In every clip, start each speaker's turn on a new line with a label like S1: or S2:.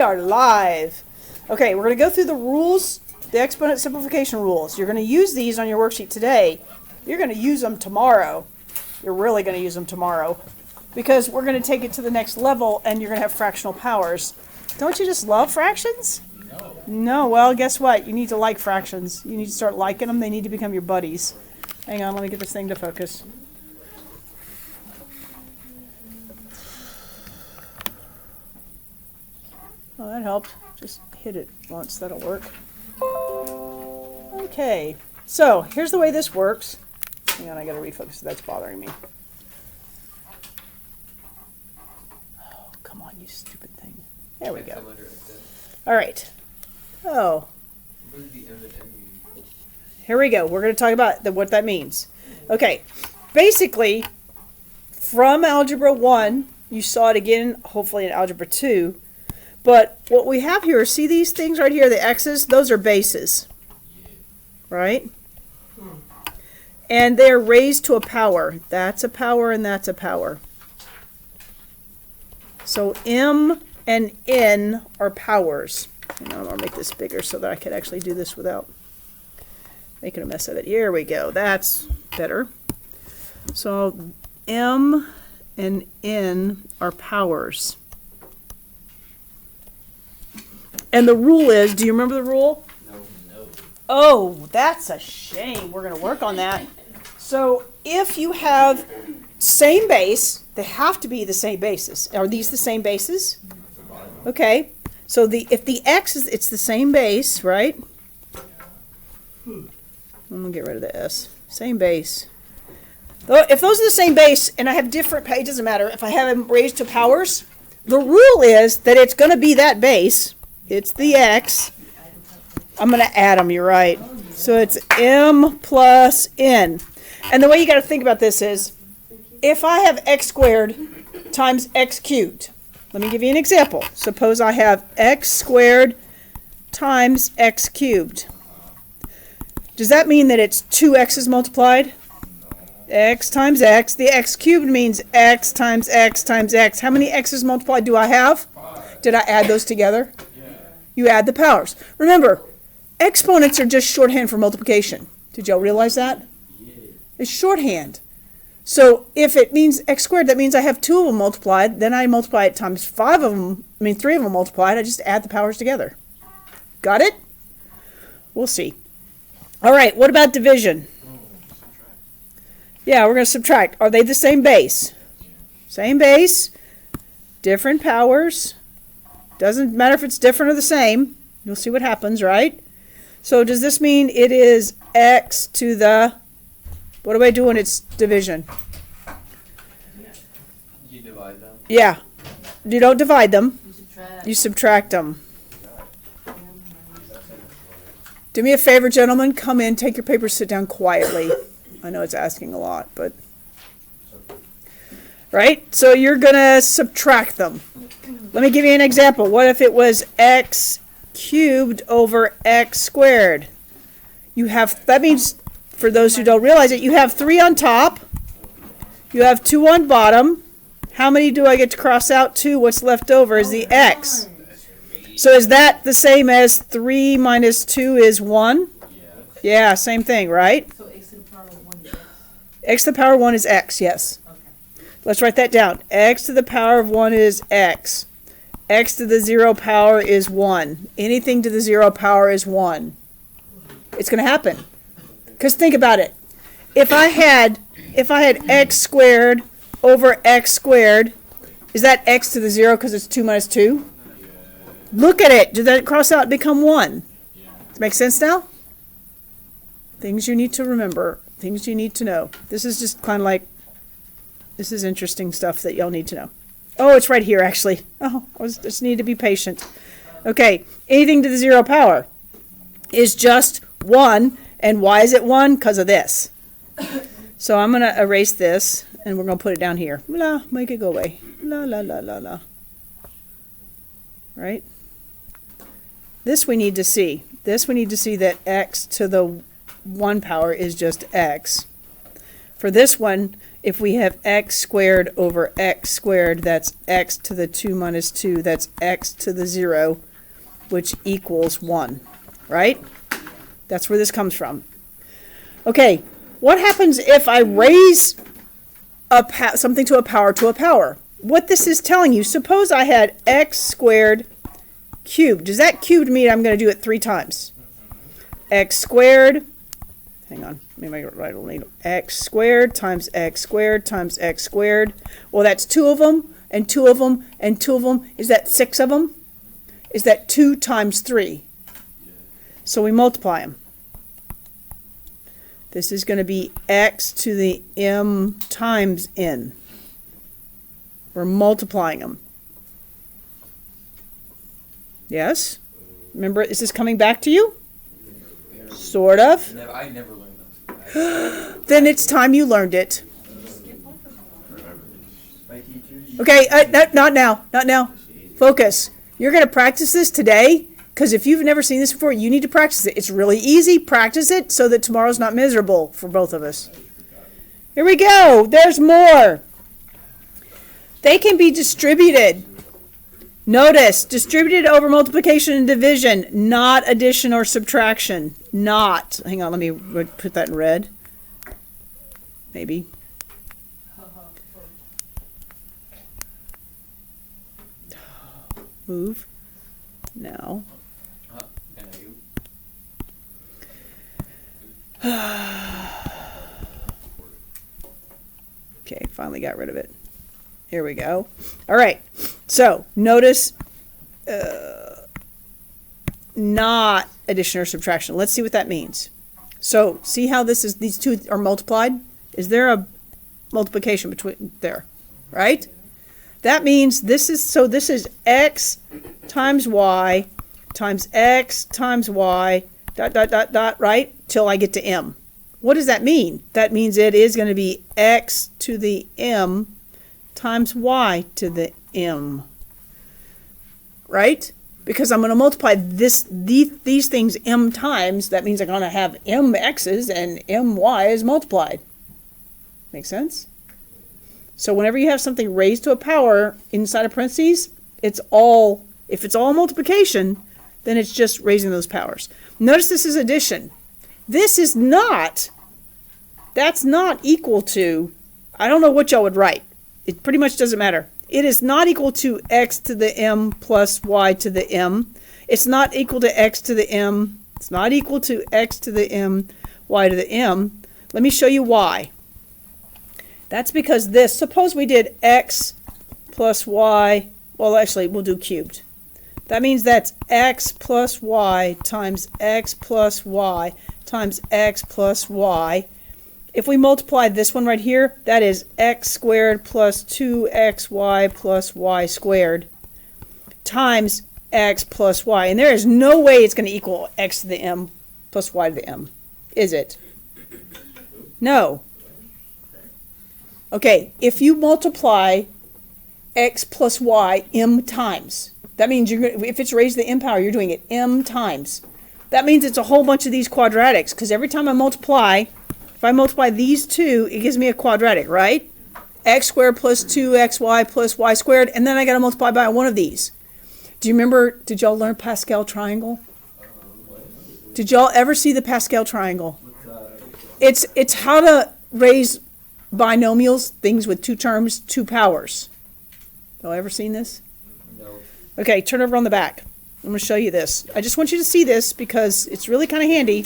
S1: Are live. Okay, we're going to go through the rules, the exponent simplification rules. You're going to use these on your worksheet today. You're going to use them tomorrow. You're really going to use them tomorrow because we're going to take it to the next level and you're going to have fractional powers. Don't you just love fractions? No, well, guess what? You need to like fractions. You need to start liking them. They need to become your buddies. Hang on, let me get this thing to focus. Oh, that helped. Just hit it once. That'll work. Okay. So, here's the way this works. Hang on, I gotta refocus. That's bothering me. Oh, come on, you stupid thing. There we go. All right. Oh. Here we go. We're going to talk about what that means. Okay. Basically, from Algebra 1, you saw it again, hopefully in Algebra 2, but what we have here, see these things right here, the x's? Those are bases, right? And they're raised to a power. That's a power and that's a power. So m and n are powers. And I'm going to make this bigger so that I can actually do this without making a mess of it. Here we go. That's better. So m and n are powers. And the rule is, do you remember the rule? No. Oh, that's a shame. We're going to work on that. So if you have same base, they have to be the same bases. Are these the same bases? Okay. So if the x is, it's the same base, right? I'm going to get rid of the s. Same base. If those are the same base and I have different, it doesn't matter. If I have them raised to powers, the rule is that it's going to be that base. It's the x. I'm going to add them, you're right. So it's m plus n. And the way you got to think about this is, if I have x squared times x cubed, let me give you an example. Suppose I have x squared times x cubed. Does that mean that it's 2 x's multiplied? X times x. The x cubed means x times x times x. How many x's multiplied do I have? Did I add those together? You add the powers. Remember, exponents are just shorthand for multiplication. Did y'all realize that? It's shorthand. So if it means x squared, that means I have 2 of them multiplied. Then I multiply it times 3 of them multiplied. I just add the powers together. Got it? We'll see. All right, what about division? Yeah, we're going to subtract. Are they the same base? Same base, different powers. Doesn't matter if it's different or the same. You'll see what happens, right? So does this mean it is x to the, what do I do when it's division?
S2: You divide them?
S1: Yeah. You don't divide them. You subtract them. Do me a favor, gentlemen. Come in, take your papers, sit down quietly. I know it's asking a lot, but... Right? So you're going to subtract them. Let me give you an example. What if it was x cubed over x squared? You have, that means, for those who don't realize it, you have 3 on top. You have 2 on bottom. How many do I get to cross out? 2. What's left over is the x. So is that the same as 3 minus 2 is 1? Yeah, same thing, right?
S3: So x to the power of 1 is x?
S1: X to the power of 1 is x, yes.
S3: Okay.
S1: Let's write that down. X to the power of 1 is x. X to the 0 power is 1. Anything to the 0 power is 1. It's going to happen. Because think about it. If I had x squared over x squared, is that x to the 0 because it's 2 minus 2? Look at it. Did that cross out and become 1? Does it make sense now? Things you need to remember. Things you need to know. This is just kind of like, this is interesting stuff that y'all need to know. Oh, it's right here, actually. Oh, I just need to be patient. Okay, anything to the 0 power is just 1. And why is it 1? Because of this. So I'm going to erase this, and we're going to put it down here. La, make it go away. La, la, la, la, la. Right? This we need to see. This we need to see that x to the 1 power is just x. For this one, If we have x squared over x squared, that's x to the 2 minus 2, that's x to the 0, which equals 1, right? That's where this comes from. Okay, what happens if I raise something to a power? What this is telling you, suppose I had x squared cubed. Does that cubed mean I'm going to do it 3 times? X squared, hang on, let me write it, x squared times x squared times x squared. Well, that's 2 of them, and 2 of them, and 2 of them. Is that 6 of them? Is that 2 times 3? So we multiply them. This is going to be x to the m times n. We're multiplying them. Yes? Remember, is this coming back to you? Sort of.
S2: I never learned those.
S1: Then it's time you learned it. Okay, not now. Not now. Focus. You're going to practice this today, because if you've never seen this before, you need to practice it. It's really easy. Practice it so that tomorrow's not miserable for both of us. Here we go. There's more. They can be distributed. Notice, distributed over multiplication and division, not addition or subtraction. Not. Hang on, let me put that in red. Maybe. Move. Now. Okay, finally got rid of it. Here we go. All right. So notice not addition or subtraction. Let's see what that means. So see how these two are multiplied? Is there a multiplication between there? Right? That means this is x times y times x times y dot dot dot dot, right? Till I get to m. What does that mean? That means it is going to be x to the m times y to the m, right? Because I'm going to multiply these things m times. That means I'm going to have m x's and m y's multiplied. Make sense? So whenever you have something raised to a power inside of parentheses, if it's all multiplication, then it's just raising those powers. Notice this is addition. This is not, that's not equal to, I don't know what y'all would write. It pretty much doesn't matter. It is not equal to x to the m plus y to the m. It's not equal to x to the m. It's not equal to x to the m, y to the m. Let me show you why. That's because this, suppose we did x plus y, well actually we'll do cubed. That means that's x plus y times x plus y times x plus y. If we multiply this one right here, that is x squared plus 2xy plus y squared times x plus y. And there is no way it's going to equal x to the m plus y to the m, is it? No. Okay, if you multiply x plus y m times, that means if it's raised to the m power, you're doing it m times. That means it's a whole bunch of these quadratics, because every time I multiply, if I multiply these two, it gives me a quadratic, right? X squared plus 2xy plus y squared, and then I got to multiply by one of these. Do you remember, did y'all learn Pascal triangle? Did y'all ever see the Pascal triangle? It's how to raise binomials, things with two terms, two powers. Y'all ever seen this?
S2: No.
S1: Okay, turn over on the back. I'm going to show you this. I just want you to see this because it's really kind of handy.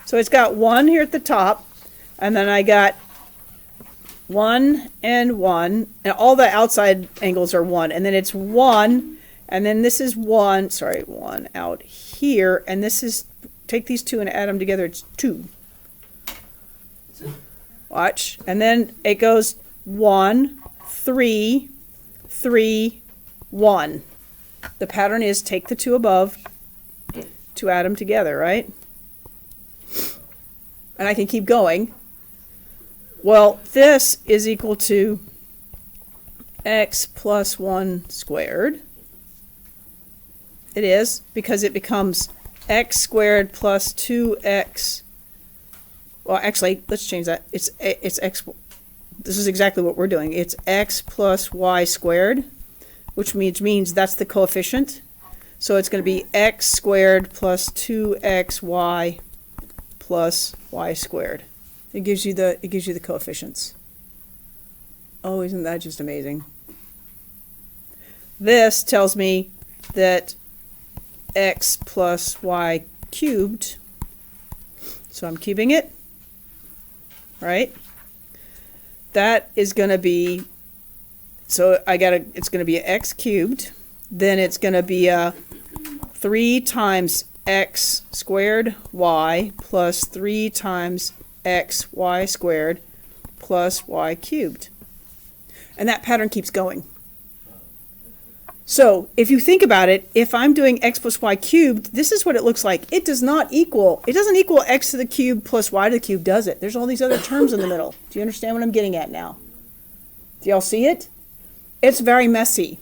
S1: So it's got 1 here at the top, and then I got 1 and 1, and all the outside angles are 1, and then it's 1, and then this is 1, sorry, 1 out here, and this is, take these two and add them together, it's 2. Watch, and then it goes 1, 3, 3, 1. The pattern is take the two above to add them together, right? And I can keep going. Well, this is equal to x plus 1 squared. It is, because it becomes x squared plus 2x. Well, actually, let's change that. It's x this is exactly what we're doing. It's x plus y squared, which means that's the coefficient. So it's going to be x squared plus 2xy plus y squared. It gives you the coefficients. Oh, isn't that just amazing? This tells me that x plus y cubed, so I'm cubing it, right? That is going to be, so it's going to be x cubed, then it's going to be 3 times x squared y plus 3 times x y squared plus y cubed. And that pattern keeps going. So if you think about it, if I'm doing x plus y cubed, this is what it looks like. It doesn't equal x to the cube plus y to the cube, does it? There's all these other terms in the middle. Do you understand what I'm getting at now? Do y'all see it? It's very messy.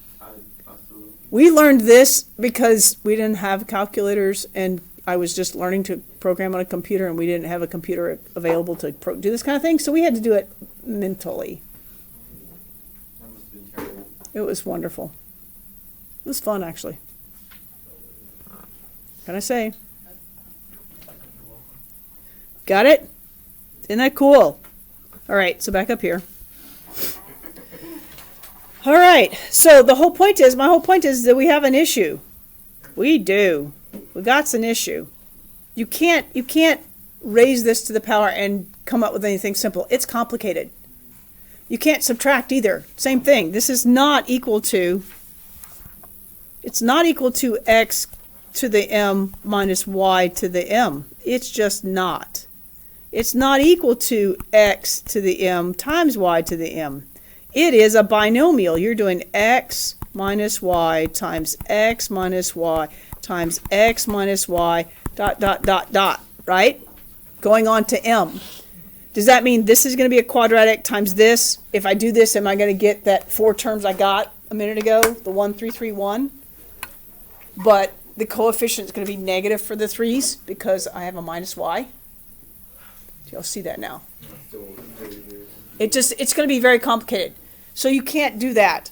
S1: We learned this because we didn't have calculators, and I was just learning to program on a computer, and we didn't have a computer available to do this kind of thing, so we had to do it mentally.
S2: That must have been terrible.
S1: It was wonderful. It was fun, actually. Can I say? Got it? Isn't that cool? All right, so back up here. All right, so my whole point is that we have an issue. We do. We got an issue. You can't raise this to the power and come up with anything simple. It's complicated. You can't subtract either. Same thing. This is not equal to, it's not equal to x to the m minus y to the m. It's just not. It's not equal to x to the m times y to the m. It is a binomial. You're doing x minus y times x minus y times x minus y dot, dot, dot, dot, right? Going on to m. Does that mean this is going to be a quadratic times this? If I do this, am I going to get that 4 terms I got a minute ago, the 1, 3, 3, 1? But the coefficient is going to be negative for the 3's because I have a minus y. Do y'all see that now? It's going to be very complicated. So you can't do that.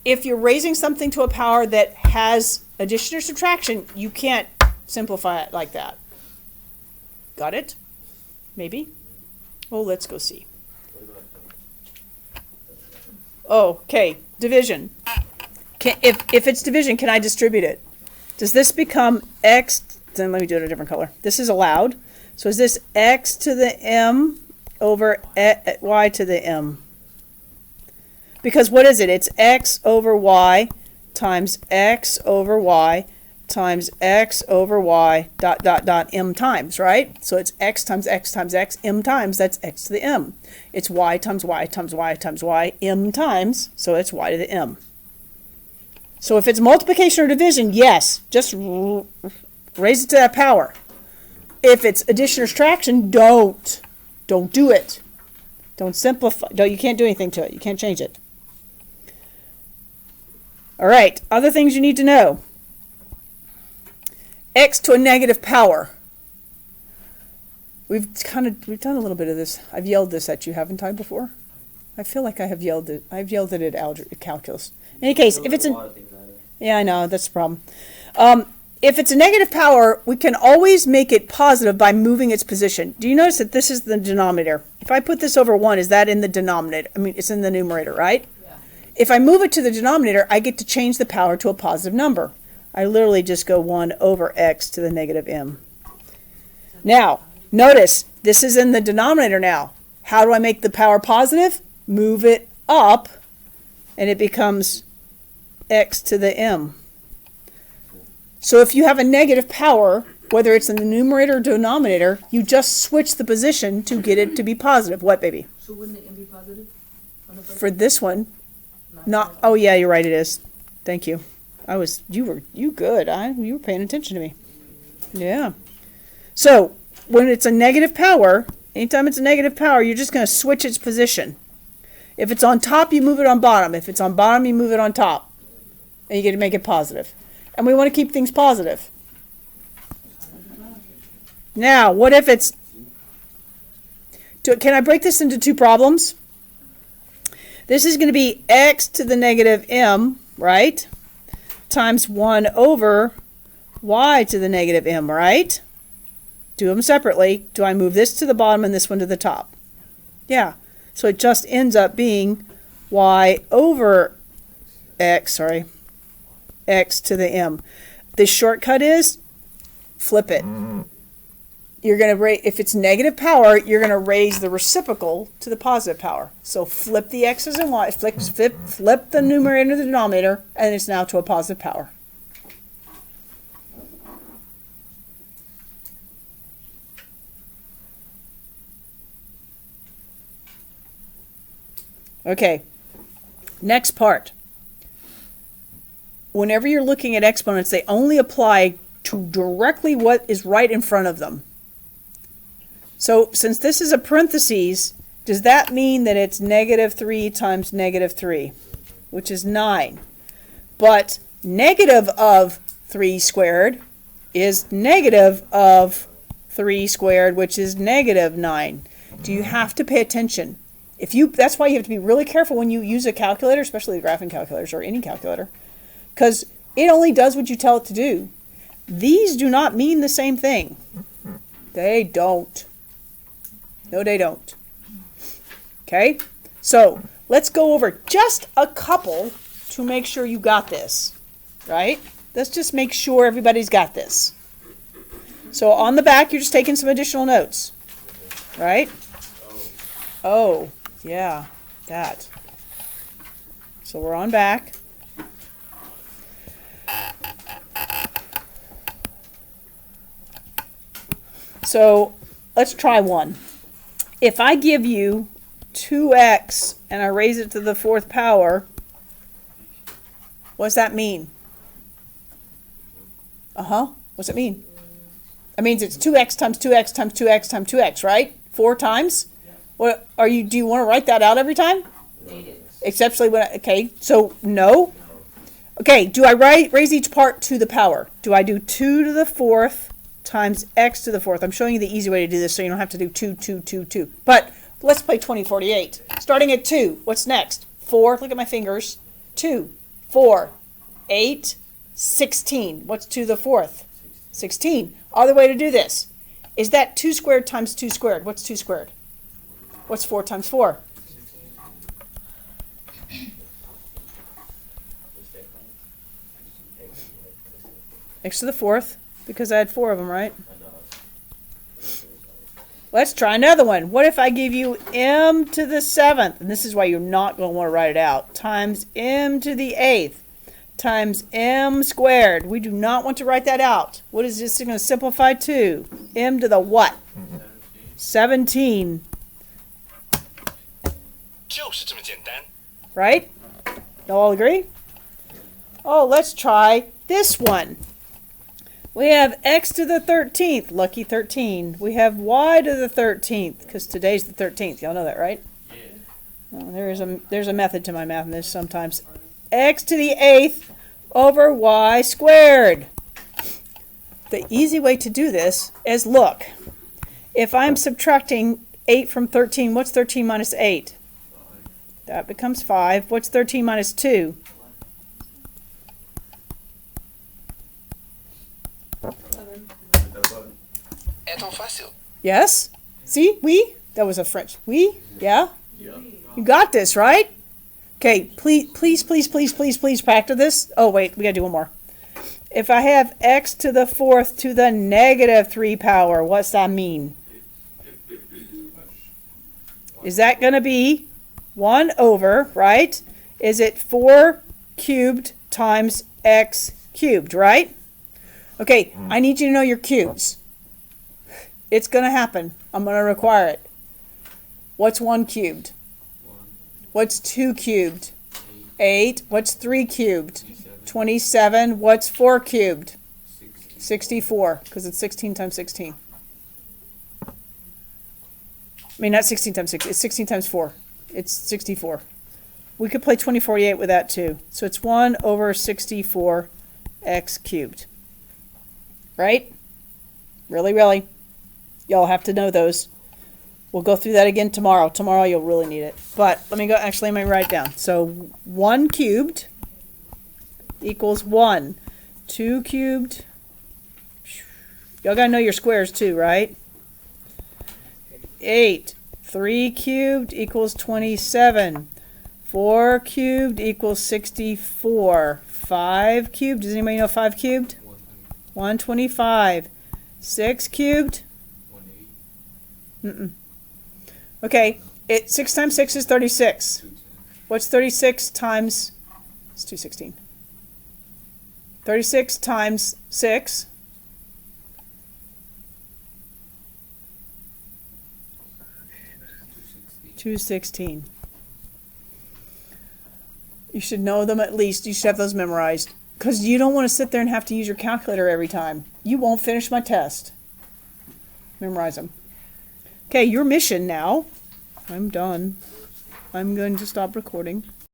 S1: If you're raising something to a power that has addition or subtraction, you can't simplify it like that. Got it? Maybe? Oh, let's go see. Oh, okay. Division. If it's division, can I distribute it? Does this become x? Then let me do it a different color. This is allowed. So is this x to the m over y to the m? Because what is it? It's x over y times x over y times x over y dot, dot, dot, m times, right? So it's x times x times x, m times, that's x to the m. It's y times y times y times y, m times, so it's y to the m. So if it's multiplication or division, yes, just raise it to that power. If it's addition or subtraction, don't do it. Don't simplify. No, you can't do anything to it. You can't change it. All right, other things you need to know. X to a negative power. We've done a little bit of this. I've yelled this at you, haven't I, before? I feel like I've yelled it at calculus. In any case, if it's yeah, I know, that's the problem. If it's a negative power, we can always make it positive by moving its position. Do you notice that this is the denominator? If I put this over 1, is that in the denominator? I mean, it's in the numerator, right? Yeah. If I move it to the denominator, I get to change the power to a positive number. I literally just go 1 over x to the negative m. Now, notice, this is in the denominator now. How do I make the power positive? Move it up, and it becomes x to the m. So if you have a negative power, whether it's in the numerator or denominator, you just switch the position to get it to be positive. What, baby?
S3: So wouldn't the m be positive?
S1: For this one, not. Oh yeah, you're right. It is. Thank you. You were good. You were paying attention to me. Yeah. So when it's a negative power, anytime it's a negative power, you're just going to switch its position. If it's on top, you move it on bottom. If it's on bottom, you move it on top, and you get to make it positive. And we want to keep things positive. Now, what if it's... Can I break this into 2 problems? This is going to be x to the negative m, right? Times 1 over y to the negative m, right? Do them separately. Do I move this to the bottom and this one to the top? Yeah. So it just ends up being y over x to the m. The shortcut is flip it. You're going to if it's negative power, you're going to raise the reciprocal to the positive power. So flip the x's and y's, flip the numerator to the denominator, and it's now to a positive power. Okay, next part. Whenever you're looking at exponents, they only apply to directly what is right in front of them. So since this is a parentheses, does that mean that it's negative 3 times negative 3, which is 9? But negative of 3 squared is negative of 3 squared, which is negative 9. Do you have to pay attention? That's why you have to be really careful when you use a calculator, especially the graphing calculators or any calculator, because it only does what you tell it to do. These do not mean the same thing. They don't. No, they don't. Okay? So let's go over just a couple to make sure you got this, right? Let's just make sure everybody's got this. So on the back, you're just taking some additional notes, right? Oh, yeah, that. So we're on back. So let's try one. If I give you 2x and I raise it to the 4th power, what does that mean? What's it mean? That means it's 2x times 2x times 2x times 2x, right? 4 times? What do you want to write that out every time? Exceptionally when okay, so no. Okay, do I raise each part to the power? Do I do 2 to the 4th times x to the 4th? I'm showing you the easy way to do this so you don't have to do 2, 2, 2, 2. But let's play 2048. Starting at 2, what's next? 4, look at my fingers. 2, 4, 8, 16. What's 2 to the 4th? 16. Other way to do this. Is that 2 squared times 2 squared? What's 2 squared? What's 4 times 4? X to the 4th, because I had 4 of them, right? Let's try another one. What if I give you m to the 7th, and this is why you're not going to want to write it out, times m to the 8th, times m squared. We do not want to write that out. What is this going to simplify to? M to the what? 17. Right? You all agree? Oh, let's try this one. We have x to the 13th, lucky 13. We have y to the 13th, because today's the 13th. Y'all know that, right? Yeah. Well, there's a method to my math sometimes. X to the 8th over y squared. The easy way to do this is, look, if I'm subtracting 8 from 13, what's 13 minus 8? That becomes 5. What's 13 minus 2? Yes? See? Oui? That was a French. Oui? Yeah? You got this, right? Okay, please practice this. Oh, wait, we got to do one more. If I have x to the 4th to the negative 3 power, what's that mean? Is that going to be 1 over, right? Is it 4 cubed times x cubed, right? Okay, I need you to know your cubes. It's going to happen. I'm going to require it. What's 1 cubed? What's 2 cubed? 8. What's 3 cubed? 27. What's 4 cubed? 64, because it's 16 times 16. I mean, not 16 times 6. It's 16 times 4. It's 64. We could play 2048 with that too. So it's 1 over 64 x cubed. Right? Really, really. Y'all have to know those. We'll go through that again tomorrow. Tomorrow you'll really need it. But let me write it down. So 1 cubed equals 1. 2 cubed. Y'all gotta know your squares too, right? 8. 3 cubed equals 27. 4 cubed equals 64. 5 cubed, does anybody know 5 cubed? 125. 6 cubed? Okay, 6 times 6 is 36. What's 36 times, it's 216. 36 times 6? 216. You should know them at least. You should have those memorized. Because you don't want to sit there and have to use your calculator every time. You won't finish my test. Memorize them. Okay, your mission now. I'm done. I'm going to stop recording.